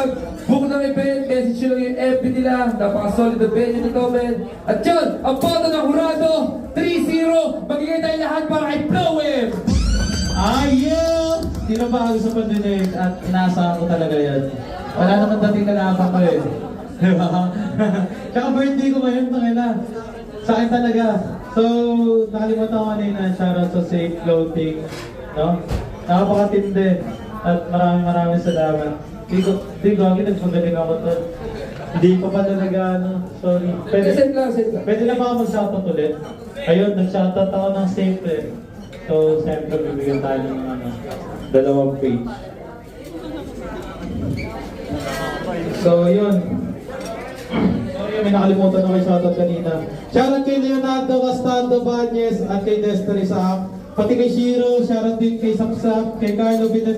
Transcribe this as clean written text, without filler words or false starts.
mag-book ng event, message nyo lang yung FB nila. Napaka-solid na venue nito, men. At yun, ang boto ng Hurado, 3-0. Magiging tayo lahat para kay Flowem. Yeah! Sino ba ang gusto pa dinig at inaasahan ko talaga yan? Wala naman dating nalaban ko eh. Diba? Tsaka birthday ko ngayon, tangina. Sa akin talaga. So, nakalimutan ko kanina, shoutout sa Safe Clothing. No? Napakatindi. At maraming salamat. Di ko, nagpagaling ako to. Hindi ko pa talaga, sorry. Send lang. Pwede na ba ako mag-shoutout ulit? Ayun, nag-shoutout ako ng Safe eh. So, siyempre, bibigyan tayo ng dalawang page. So, yun. Sorry, may nakalimutan ako yung shoutout kanina. Shoutout kay Leonardo Castando Bañez at kay Destiny Saak. Pati kay Shiro, shoutout din kay Sapsap, kay Carlo Binat.